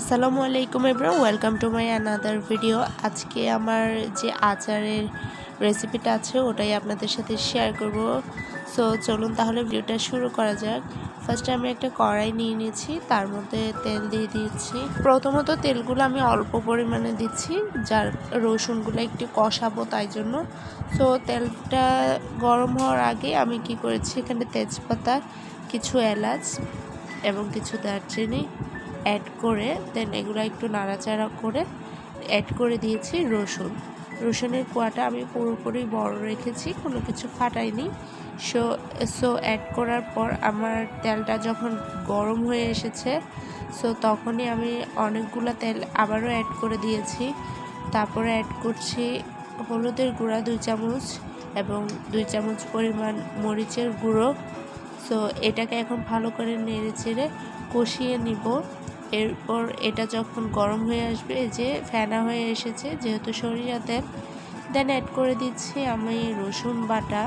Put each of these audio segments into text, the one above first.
আসসালামু আলাইকুম everyone, welcome to my another video. আজকে আমার যে আচারের রেসিপিটা আছে ওটাই আপনাদের সাথে শেয়ার করব। সো চলুন তাহলে ভিডিওটা শুরু করা যাক। ফার্স্টে আমি একটা কড়াই নিয়ে নিয়েছি, তার মধ্যে তেল দিয়ে দিয়েছি। প্রথমত তেলগুলো আমি অল্প পরিমাণে দিচ্ছি, যার রসুনগুলো একটু কষাবো তাই জন্য। সো তেলটা গরম হওয়ার আগে আমি কি করেছি, এখানে তেজপাতা, কিছু এলাচ এবং কিছু দারচিনি অ্যাড করে দেন এগুলো একটু নাড়াচাড়া করে অ্যাড করে দিয়েছি রসুনের কোয়াটা আমি পুরোপুরি বড় রেখেছি, কোনো কিছু ফাটাইনি। সো অ্যাড করার পর আমার তেলটা যখন গরম হয়ে এসেছে, সো তখনই আমি অনেকগুলো তেল আবারও অ্যাড করে দিয়েছি। তারপরে অ্যাড করছি হলুদের গুঁড়া 2 চামচ এবং 2 চামচ পরিমাণ মরিচের গুঁড়ো। সো এটাকে এখন ভালো করে নেড়ে চেড়ে কষিয়ে নিব। এরপর এটা যখন গরম হয়ে আসবে, যে ফেনা হয়ে এসেছে যেহেতু সরিষা তেল, দেন অ্যাড করে দিচ্ছি আমি রসুন বাটা।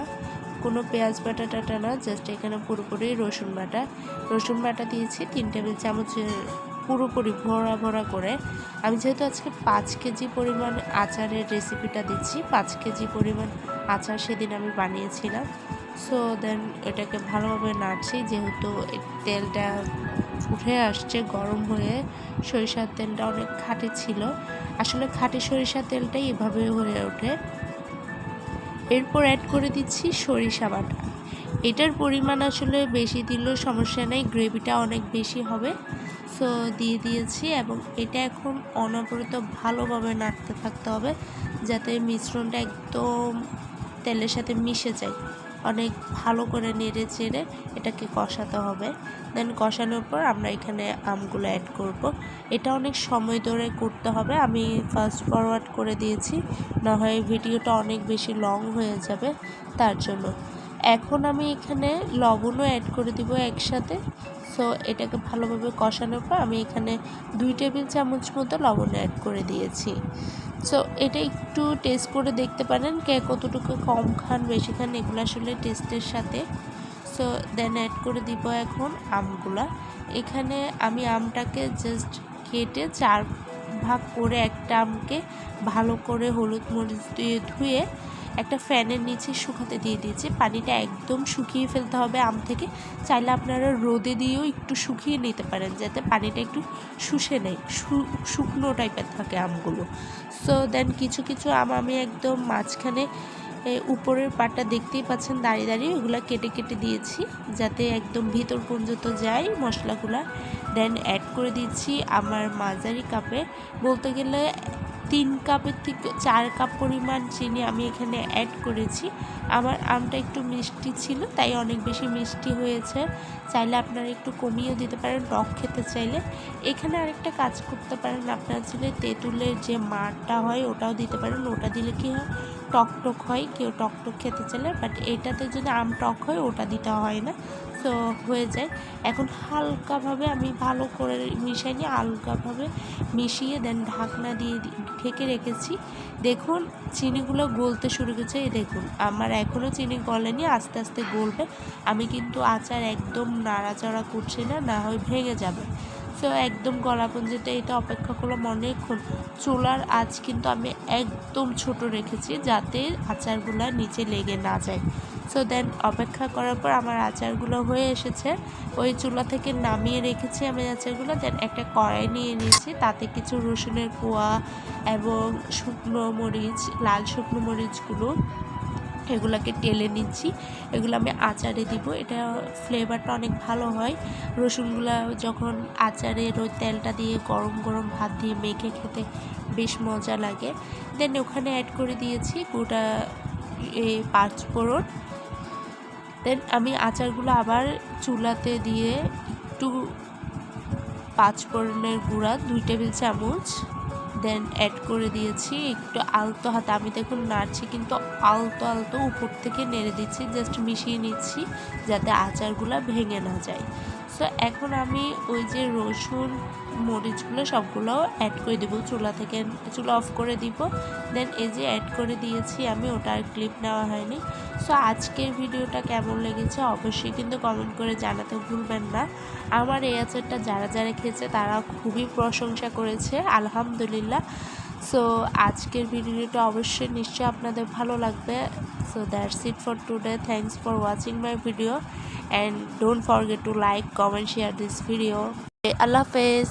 কোনো পেঁয়াজ বাটা টাটা না, জাস্ট এখানে পুরোপুরি রসুন বাটা দিয়েছি 3 টেবিল চামচের পুরোপুরি ভরা ভরা করে। আমি যেহেতু আজকে 5 কেজি পরিমাণ আচারের রেসিপিটা দিচ্ছি, 5 কেজি পরিমাণ আচার সেদিন আমি বানিয়েছিলাম। সো দেন এটাকে ভালোভাবে নাড়ছি, যেহেতু তেলটা উঠে আসছে গরম হয়ে। সরিষার তেলটা অনেক খাঁটি ছিল, আসলে খাঁটি সরিষার তেলটাই এভাবে হয়ে ওঠে। এরপর অ্যাড করে দিচ্ছি সরিষা বাটা। এটার পরিমাণ আসলে বেশি দিলেও সমস্যা নেই, গ্রেভিটা অনেক বেশি হবে। সো দিয়ে দিয়েছি এবং এটা এখন অনবরত ভালোভাবে নাড়তে থাকতে হবে, যাতে মিশ্রণটা একদম তেলের সাথে মিশে যায়। অনেক ভালো করে নেড়ে চেড়ে এটাকে কষাতে হবে। দেন কষানোর পর আমরা এখানে আমগুলো অ্যাড করব। এটা অনেক সময় ধরে করতে হবে, আমি ফাস্ট ফরওয়ার্ড করে দিয়েছি, না হয় ভিডিওটা অনেক বেশি লং হয়ে যাবে তার জন্য। এখন আমি এখানে লবণও অ্যাড করে দিব একসাথে। সো এটাকে ভালোভাবে কষানোর পর আমি এখানে 2 টেবিল চামচ মতো লবণ অ্যাড করে দিয়েছি। সো এটা একটু টেস্ট করে দেখতে পারেন, কে কতটুকু কম খান বেশি খান, এগুলো আসলে টেস্টের সাথে। সো দেন অ্যাড করে দিব এখন আমগুলা। এখানে আমি আমটাকে জাস্ট কেটে 4 ভাগ করে একটা আমকে ভালো করে হলুদ মরিচ দিয়ে ধুয়ে একটা ফ্যানের নিচে শুকাতে দিয়ে দিয়েছি। পানিটা একদম শুকিয়ে ফেলতে হবে আম থেকে। চাইলে আপনারা রোদে দিয়েও একটু শুকিয়ে নিতে পারেন, যাতে পানিটা একটু শুষে নেয়, শুকনো টাইপের থাকে আমগুলো। সো দেন কিছু কিছু আম আমি একদম মাঝখানে উপরের পাটটা দেখতেই পাচ্ছেন দাঁড়িয়ে দাঁড়িয়ে, ওগুলো কেটে কেটে দিয়েছি যাতে একদম ভিতর পর্যন্ত যায় মশলাগুলা। দেন অ্যাড করে দিচ্ছি আমার মাঝারি কাপে, বলতে গেলে 3 কাপের থেকে 4 কাপ পরিমাণ চিনি আমি এখানে অ্যাড করেছি। আমার আমটা একটু মিষ্টি ছিল, তাই অনেক বেশি মিষ্টি হয়েছে। চাইলে আপনারা একটু কমিয়েও দিতে পারেন টক খেতে চাইলে। এখানে আরেকটা কাজ করতে পারেন, আপনারা চাইলে তেঁতুলের যে মাড়টা হয় ওটাও দিতে পারেন, ওটা দিলে কি হয় টক টক হয়, কেউ টক টক খেতে চাইলে। বাট এটাতে যদি আম টক হয় ওটা দিতে হয় না, সো হয়ে যায়। এখন হালকাভাবে আমি ভালো করে মিশিয়ে নিয়ে হালকাভাবে মিশিয়ে দেন ঢাকনা দিয়ে ঢেকে রেখেছি। দেখুন চিনিগুলো গলতে শুরু করেছে, এই দেখুন আমার এখনও চিনি গলেনি, আস্তে আস্তে গলবে। আমি কিন্তু আচার একদম নাড়াচাড়া করছি না, না হয় ভেঙে যাবে। সো একদম গলা পর্যন্ত এটা অপেক্ষা করলাম অনেকক্ষণ। চুলার আঁচ কিন্তু আমি একদম ছোট রেখেছি, যাতে আচারগুলো নিচে লেগে না যায়। সো দেন অপেক্ষা করার পর আমার আচারগুলো হয়ে এসেছে। ওই চুলা থেকে নামিয়ে রেখেছি আমি আচারগুলো। দেন একটা কড়াই নিয়ে নিয়েছি, তাতে কিছু রসুনের কোয়া এবং শুকনো মরিচ, লাল শুকনো মরিচগুলো এগুলোকে টেলে নিচ্ছি। এগুলো আমি আচারে দিব, এটা ফ্লেভারটা অনেক ভালো হয়। রসুনগুলো যখন আচারের ওই তেলটা দিয়ে গরম গরম ভাত দিয়ে মেখে খেতে বেশ মজা লাগে। দেন ওখানে অ্যাড করে দিয়েছি গোটা 5 ফোড়ন। দেন আমি আচারগুলো আবার চুলাতে দিয়ে একটু 5 ফোড়নের গুঁড়া 2 টেবিল চামচ দেন অ্যাড করে দিয়েছি একটু আলতো হাতে। আমি দেখুন নাড়ছি, কিন্তু আলতো আলতো উপর থেকে নেড়ে দিচ্ছি, জাস্ট মিশিয়ে নিচ্ছি যাতে আচারগুলো ভেঙে না যায়। সো এখন আমি ওই যে রসুন মরিচগুলো সবগুলো অ্যাড করে দেবো, চুলা অফ করে দিব। দেন এই যে অ্যাড করে দিয়েছি আমি, ওটা আর ক্লিপ নেওয়া হয়নি। সো আজকের ভিডিওটা কেমন লেগেছে অবশ্যই কিন্তু কমেন্ট করে জানাতে ভুলবেন না। আমার এই আচারটা যারা যারা খেয়েছে তারা খুবই প্রশংসা করেছে, আলহামদুলিল্লাহ। সো আজকের ভিডিওটা অবশ্যই নিশ্চয়ই আপনাদের ভালো লাগবে। So that's it for today. Thanks for watching my video and don't forget to like, comment, share this video. Okay, Allah Hafiz.